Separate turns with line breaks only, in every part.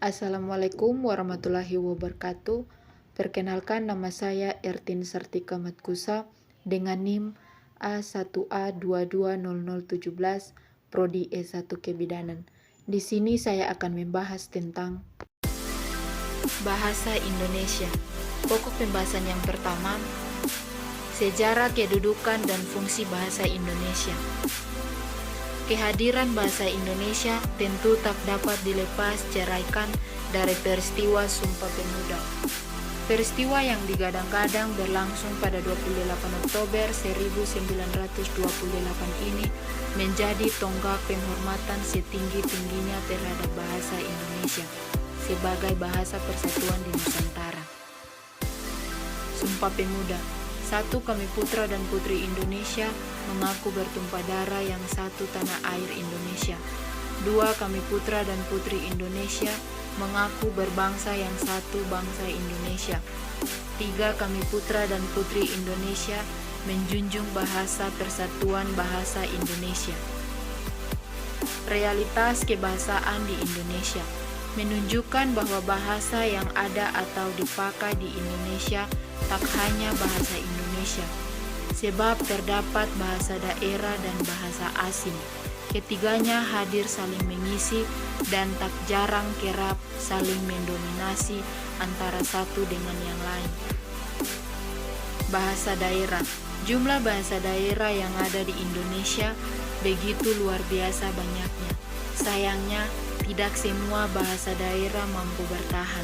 Assalamualaikum warahmatullahi wabarakatuh. Perkenalkan, nama saya Ertin Sartika Matkusa dengan NIM A1A220017 Prodi E1 Kebidanan. Di sini saya akan membahas tentang bahasa Indonesia. Pokok pembahasan yang pertama, sejarah, kedudukan, dan fungsi bahasa Indonesia. Kehadiran bahasa Indonesia tentu tak dapat dilepas ceraikan dari peristiwa Sumpah Pemuda. Peristiwa yang digadang-gadang berlangsung pada 28 Oktober 1928 ini menjadi tonggak penghormatan setinggi-tingginya terhadap bahasa Indonesia sebagai bahasa persatuan di Nusantara. Sumpah Pemuda. 1. Kami putra dan putri Indonesia mengaku bertumpah darah yang satu tanah air Indonesia. 2. Kami putra dan putri Indonesia mengaku berbangsa yang satu bangsa Indonesia. 3. Kami putra dan putri Indonesia menjunjung bahasa persatuan bahasa Indonesia. Realitas kebahasaan di Indonesia menunjukkan bahwa bahasa yang ada atau dipakai di Indonesia tak hanya bahasa Indonesia, sebab terdapat bahasa daerah dan bahasa asing. Ketiganya hadir saling mengisi dan tak jarang kerap saling mendominasi antara satu dengan yang lain. Bahasa daerah. Jumlah bahasa daerah yang ada di Indonesia begitu luar biasa banyaknya. Sayangnya, tidak semua bahasa daerah mampu bertahan.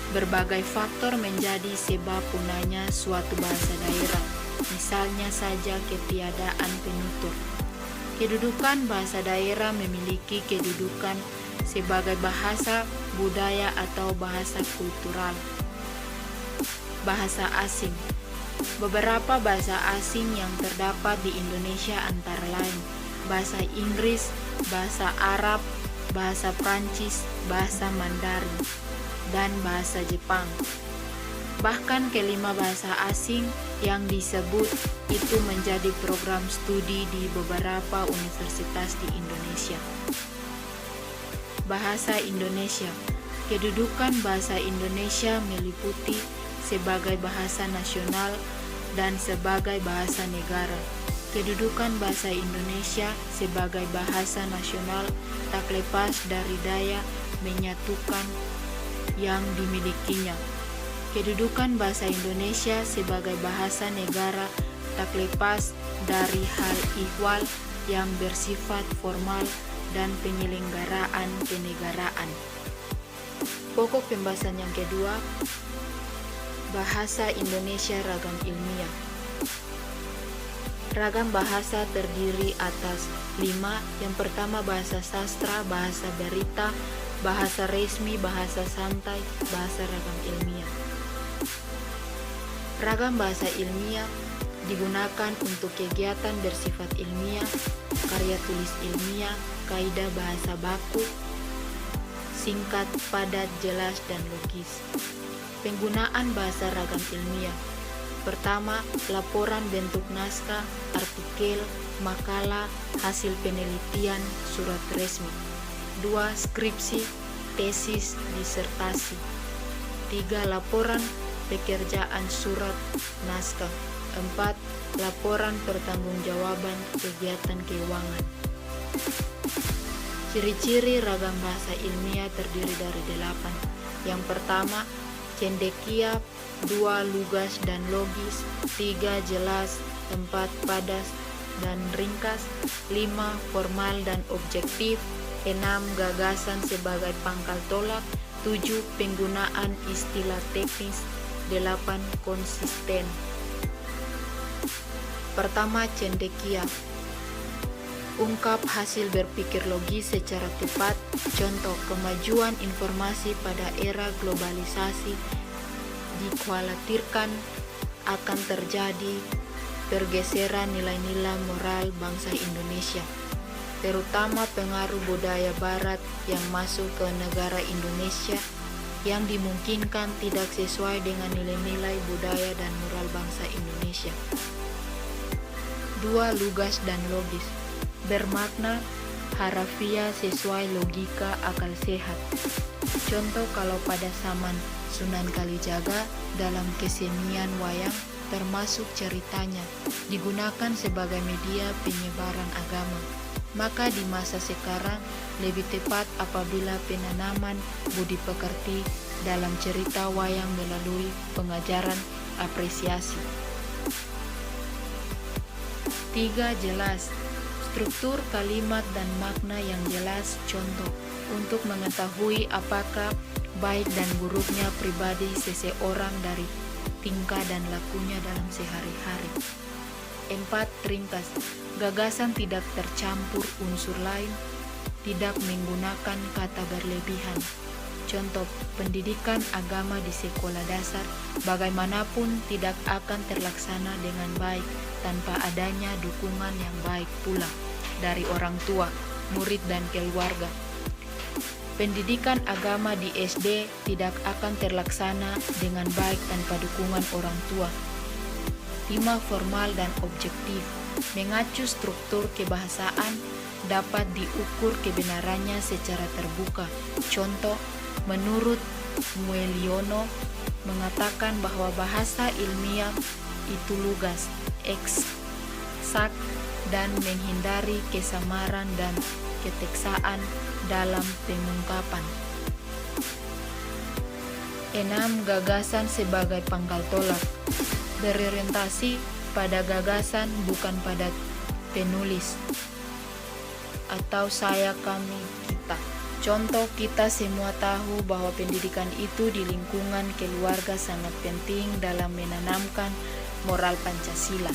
Berbagai faktor menjadi sebab punahnya suatu bahasa daerah, misalnya saja ketiadaan penutur. Kedudukan bahasa daerah memiliki kedudukan sebagai bahasa, budaya, atau bahasa kultural. Bahasa asing. Beberapa bahasa asing yang terdapat di Indonesia antara lain bahasa Inggris, bahasa Arab, bahasa Prancis, bahasa Mandarin, dan bahasa Jepang. Bahkan kelima bahasa asing yang disebut itu menjadi program studi di beberapa universitas di Indonesia. Bahasa Indonesia. Kedudukan bahasa Indonesia meliputi sebagai bahasa nasional dan sebagai bahasa negara. Kedudukan bahasa Indonesia sebagai bahasa nasional tak lepas dari daya menyatukan yang dimilikinya. Kedudukan bahasa Indonesia sebagai bahasa negara tak lepas dari hal ihwal yang bersifat formal dan penyelenggaraan kenegaraan. Pokok pembahasan yang kedua, bahasa Indonesia ragam ilmiah. Ragam bahasa terdiri atas 5. Yang pertama, bahasa sastra, bahasa berita, bahasa resmi, bahasa santai, bahasa ragam ilmiah. Ragam bahasa ilmiah digunakan untuk kegiatan bersifat ilmiah, karya tulis ilmiah, kaidah bahasa baku, singkat, padat, jelas, dan logis. Penggunaan bahasa ragam ilmiah. Pertama, laporan bentuk naskah, artikel, makalah, hasil penelitian, surat resmi. 2. Skripsi, tesis, disertasi. 3. Laporan pekerjaan surat naskah. 4. Laporan pertanggungjawaban kegiatan keuangan. Ciri-ciri ragam bahasa ilmiah terdiri dari 8. Yang pertama, cendekia. 2. Lugas dan logis. 3. Jelas. 4. Padas dan ringkas. 5. Formal dan objektif. 6. Gagasan sebagai pangkal tolak. 7. Penggunaan istilah teknis. 8. Konsisten. Pertama, cendekia. Ungkap hasil berpikir logis secara tepat. Contoh, kemajuan informasi pada era globalisasi dikhawatirkan akan terjadi pergeseran nilai-nilai moral bangsa Indonesia, terutama pengaruh budaya barat yang masuk ke negara Indonesia yang dimungkinkan tidak sesuai dengan nilai-nilai budaya dan moral bangsa Indonesia. 2. Lugas dan logis. Bermakna harafiah sesuai logika akal sehat. Contoh kalau pada zaman Sunan Kalijaga dalam kesenian wayang termasuk ceritanya digunakan sebagai media penyebaran agama. Maka di masa sekarang lebih tepat apabila penanaman budi pekerti dalam cerita wayang melalui pengajaran apresiasi. 3. Jelas. Struktur kalimat dan makna yang jelas. Contoh, untuk mengetahui apakah baik dan buruknya pribadi seseorang dari tingkah dan lakunya dalam sehari-hari. 4. Ringkas. Gagasan tidak tercampur unsur lain, tidak menggunakan kata berlebihan. Contoh, pendidikan agama di sekolah dasar bagaimanapun tidak akan terlaksana dengan baik tanpa adanya dukungan yang baik pula dari orang tua, murid, dan keluarga. Pendidikan agama di SD tidak akan terlaksana dengan baik tanpa dukungan orang tua. 5. Formal dan objektif. Mengacu struktur kebahasaan dapat diukur kebenarannya secara terbuka. Contoh, menurut Mueliono mengatakan bahwa bahasa ilmiah itu lugas, eksak, dan menghindari kesamaran dan keteksaan dalam pengungkapan. 6. Gagasan sebagai pangkal tolak. Berorientasi pada gagasan bukan pada penulis atau saya, kami, kita. Contoh, kita semua tahu bahwa pendidikan itu di lingkungan keluarga sangat penting dalam menanamkan moral Pancasila.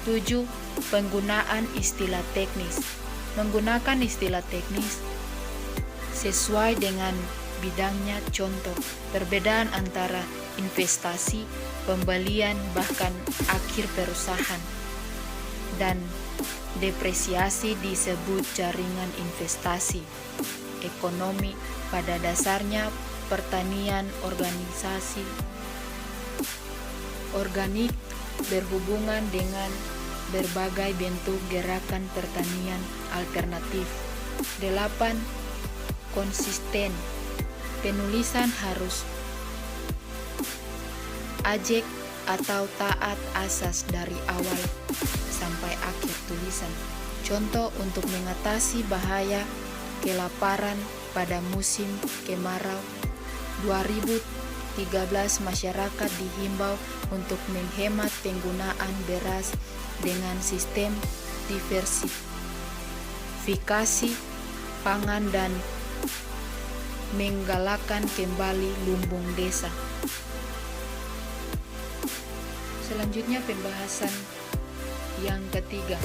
7. Penggunaan istilah teknis. Menggunakan istilah teknis sesuai dengan bidangnya. Contoh, perbedaan antara investasi, pembelian, bahkan akhir perusahaan, dan depresiasi disebut jaringan investasi. Ekonomi pada dasarnya pertanian organisasi organik berhubungan dengan berbagai bentuk gerakan pertanian alternatif. 8. Konsisten. Penulisan harus ajek atau taat asas dari awal sampai akhir tulisan. Contoh, untuk mengatasi bahaya kelaparan pada musim kemarau 2013, masyarakat dihimbau untuk menghemat penggunaan beras dengan sistem diversifikasi pangan dan menggalakkan kembali lumbung desa. Selanjutnya pembahasan yang ketiga,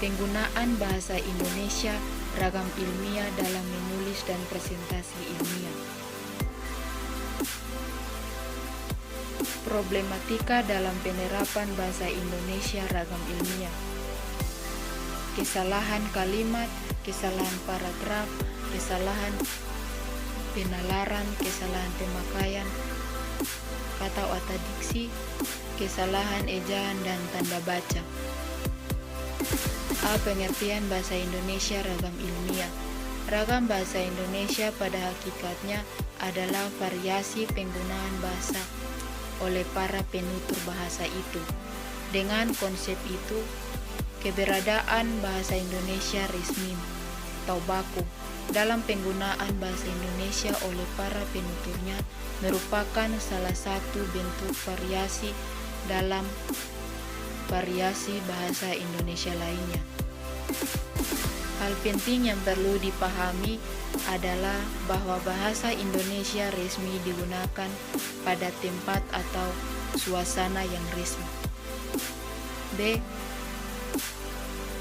penggunaan bahasa Indonesia ragam ilmiah dalam menulis dan presentasi ilmiah. Problematika dalam penerapan bahasa Indonesia ragam ilmiah. Kesalahan kalimat, kesalahan paragraf, kesalahan penalaran, kesalahan pemakaian kata atau diksi, kesalahan ejaan dan tanda baca. A. Pengertian bahasa Indonesia ragam ilmiah. Ragam bahasa Indonesia pada hakikatnya adalah variasi penggunaan bahasa oleh para penutur bahasa itu. Dengan konsep itu, keberadaan bahasa Indonesia resmi atau baku dalam penggunaan bahasa Indonesia oleh para penuturnya merupakan salah satu bentuk variasi dalam variasi bahasa Indonesia lainnya. Hal penting yang perlu dipahami adalah bahwa bahasa Indonesia resmi digunakan pada tempat atau suasana yang resmi. B.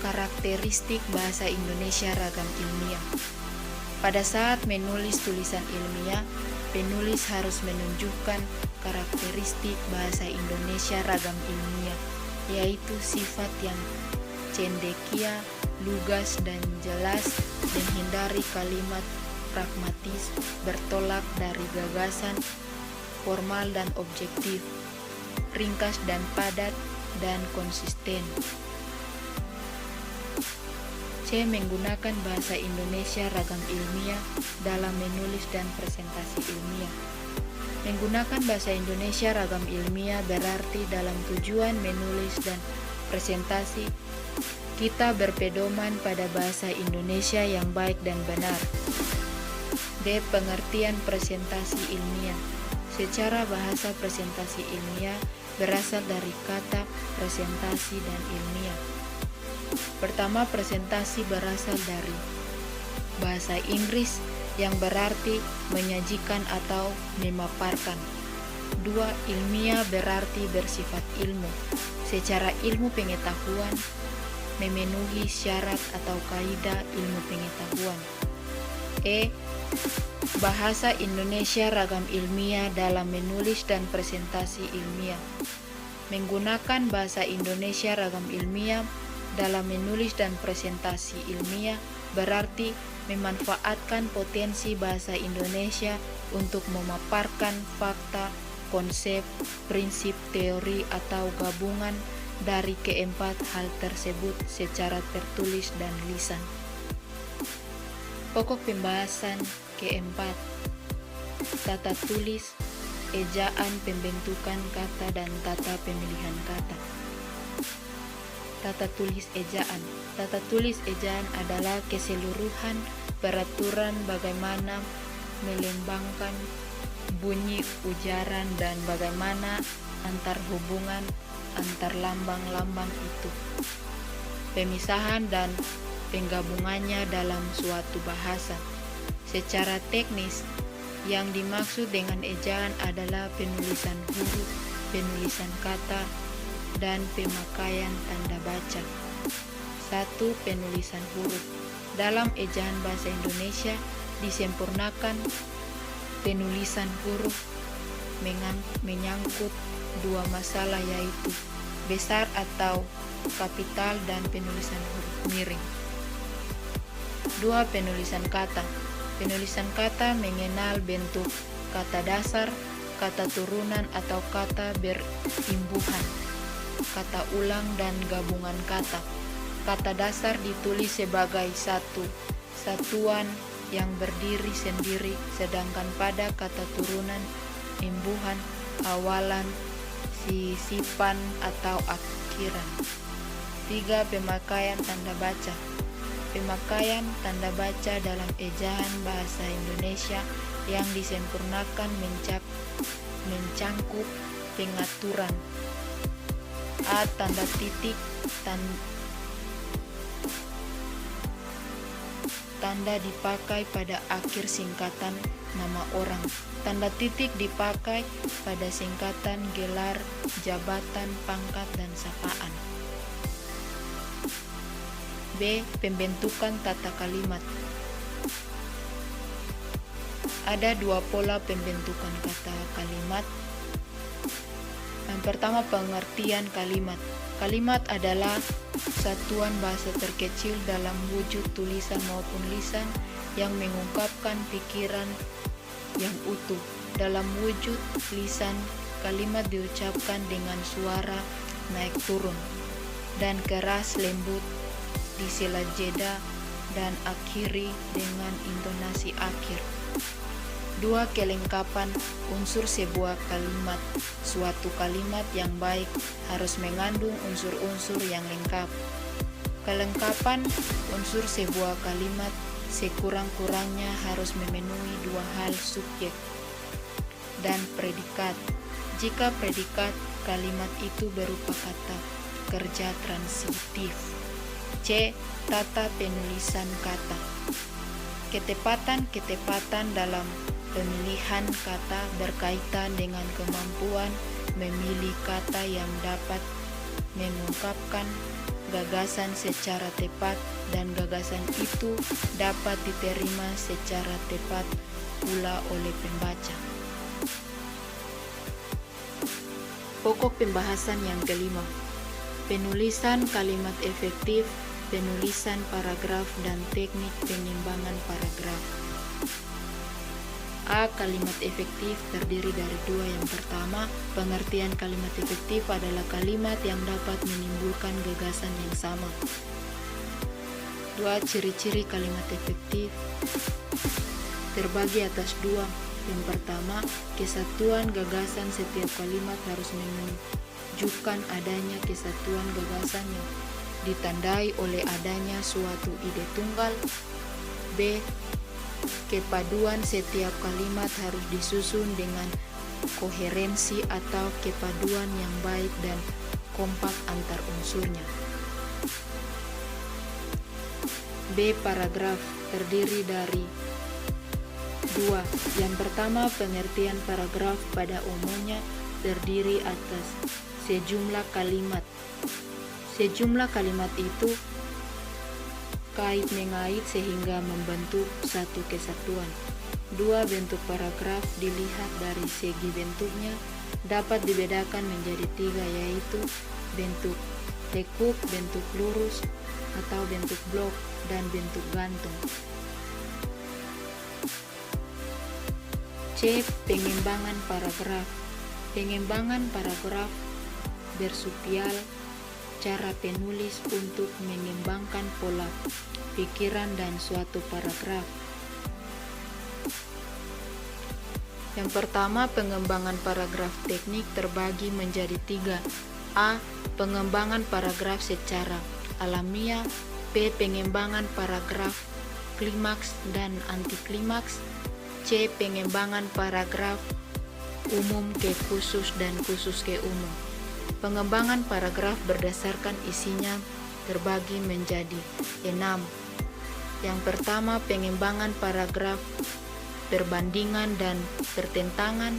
Karakteristik bahasa Indonesia ragam ilmiah. Pada saat menulis tulisan ilmiah, penulis harus menunjukkan karakteristik bahasa Indonesia ragam ilmiah, yaitu sifat yang cendekia, lugas, dan jelas, menghindari kalimat pragmatis, bertolak dari gagasan, formal dan objektif, ringkas dan padat, dan konsisten. C. Menggunakan bahasa Indonesia ragam ilmiah dalam menulis dan presentasi ilmiah. Menggunakan bahasa Indonesia ragam ilmiah berarti dalam tujuan menulis dan presentasi kita berpedoman pada bahasa Indonesia yang baik dan benar. D. Pengertian presentasi ilmiah. Secara bahasa presentasi ilmiah berasal dari kata presentasi dan ilmiah. Pertama, presentasi berasal dari bahasa Inggris yang berarti menyajikan atau memaparkan. 2. Ilmiah berarti bersifat ilmu. Secara ilmu pengetahuan, memenuhi syarat atau kaidah ilmu pengetahuan. E. Bahasa Indonesia ragam ilmiah dalam menulis dan presentasi ilmiah. Menggunakan bahasa Indonesia ragam ilmiah dalam menulis dan presentasi ilmiah berarti memanfaatkan potensi bahasa Indonesia untuk memaparkan fakta, konsep, prinsip, teori, atau gabungan dari keempat hal tersebut secara tertulis dan lisan. Pokok pembahasan keempat: tata tulis, ejaan, pembentukan kata, dan tata pemilihan kata. Tata tulis ejaan. Tata tulis ejaan adalah keseluruhan peraturan bagaimana melembangkan bunyi ujaran dan bagaimana antar hubungan antar lambang-lambang itu, pemisahan dan penggabungannya dalam suatu bahasa. Secara teknis, yang dimaksud dengan ejaan adalah penulisan huruf, penulisan kata, dan pemakaian tanda baca. 1. Penulisan huruf. Dalam ejaan bahasa Indonesia disempurnakan penulisan huruf menyangkut dua masalah, yaitu besar atau kapital dan penulisan huruf miring. 2. Penulisan kata. Penulisan kata mengenal bentuk kata dasar, kata turunan atau kata berimbuhan, kata ulang, dan gabungan kata. Kata dasar ditulis sebagai satu satuan yang berdiri sendiri, sedangkan pada kata turunan, imbuhan, awalan, sisipan, atau akhiran. 3. Pemakaian tanda baca. Pemakaian tanda baca dalam ejaan bahasa Indonesia yang disempurnakan mencangkup pengaturan. A. Tanda titik, tanda dipakai pada akhir singkatan nama orang. Tanda titik dipakai pada singkatan gelar, jabatan, pangkat, dan sapaan. B. Pembentukan tata kalimat. Ada dua pola pembentukan kata kalimat. Yang pertama, pengertian kalimat. Kalimat adalah satuan bahasa terkecil dalam wujud tulisan maupun lisan yang mengungkapkan pikiran yang utuh. Dalam wujud lisan, kalimat diucapkan dengan suara naik turun dan keras lembut, di sela jeda, dan akhiri dengan intonasi akhir. 2. Kelengkapan unsur sebuah kalimat. Suatu kalimat yang baik harus mengandung unsur-unsur yang lengkap. Kelengkapan unsur sebuah kalimat sekurang-kurangnya harus memenuhi dua hal: subjek dan predikat. Jika predikat kalimat itu berupa kata kerja transitif. C. Tata penulisan kata. Ketepatan dalam pemilihan kata berkaitan dengan kemampuan memilih kata yang dapat mengungkapkan gagasan secara tepat, dan gagasan itu dapat diterima secara tepat pula oleh pembaca. Pokok pembahasan yang kelima: penulisan kalimat efektif, penulisan paragraf, dan teknik pengembangan paragraf. A. Kalimat efektif terdiri dari dua. Yang pertama, pengertian kalimat efektif adalah kalimat yang dapat menimbulkan gagasan yang sama. 2. Ciri-ciri kalimat efektif terbagi atas 2. Yang pertama, kesatuan gagasan setiap kalimat harus menunjukkan adanya kesatuan gagasan yang ditandai oleh adanya suatu ide tunggal. B. Kepaduan setiap kalimat harus disusun dengan koherensi atau kepaduan yang baik dan kompak antar unsurnya. B. Paragraf terdiri dari 2. Yang pertama, pengertian paragraf pada umumnya terdiri atas sejumlah kalimat. Sejumlah kalimat itu kait-mengait sehingga membentuk satu kesatuan. 2. Bentuk paragraf dilihat dari segi bentuknya dapat dibedakan menjadi 3, yaitu bentuk lekuk, bentuk lurus atau bentuk blok, dan bentuk gantung. C. Pengembangan paragraf. Pengembangan paragraf bersupial cara penulis untuk mengembangkan pola pikiran dan suatu paragraf. Yang pertama, pengembangan paragraf teknik terbagi menjadi 3. A. Pengembangan paragraf secara alamiah. B. Pengembangan paragraf klimaks dan antiklimaks. C. Pengembangan paragraf umum ke khusus dan khusus ke umum. Pengembangan paragraf berdasarkan isinya terbagi menjadi 6. Yang pertama, pengembangan paragraf perbandingan dan pertentangan.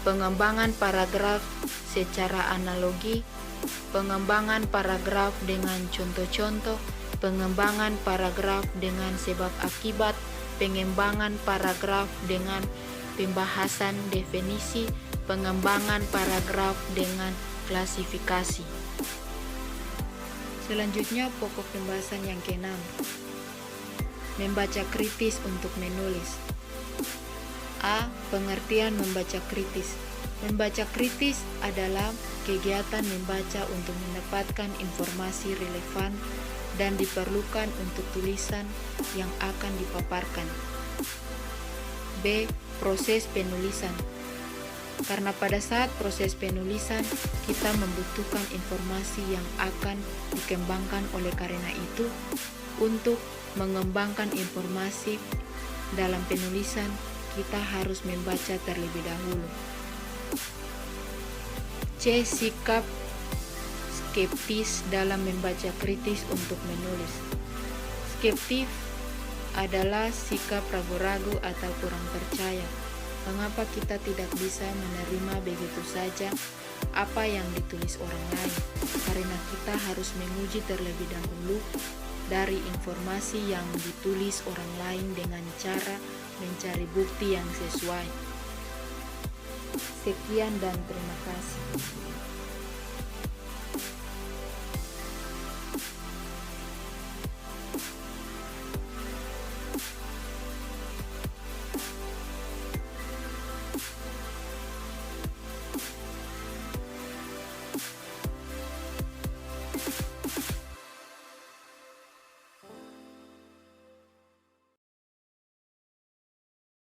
Pengembangan paragraf secara analogi. Pengembangan paragraf dengan contoh-contoh. Pengembangan paragraf dengan sebab akibat. Pengembangan paragraf dengan pembahasan definisi. Pengembangan paragraf dengan klasifikasi. Selanjutnya, pokok pembahasan yang ke-6. Membaca kritis untuk menulis. A. Pengertian membaca kritis. Membaca kritis adalah kegiatan membaca untuk mendapatkan informasi relevan dan diperlukan untuk tulisan yang akan dipaparkan. B. Proses penulisan. Karena pada saat proses penulisan, kita membutuhkan informasi yang akan dikembangkan. Oleh karena itu, untuk mengembangkan informasi dalam penulisan, kita harus membaca terlebih dahulu. C. Sikap skeptis dalam membaca kritis untuk menulis. Skeptis adalah sikap ragu-ragu atau kurang percaya. Mengapa kita tidak bisa menerima begitu saja apa yang ditulis orang lain? Karena kita harus menguji terlebih dahulu dari informasi yang ditulis orang lain dengan cara mencari bukti yang sesuai. Sekian dan terima kasih.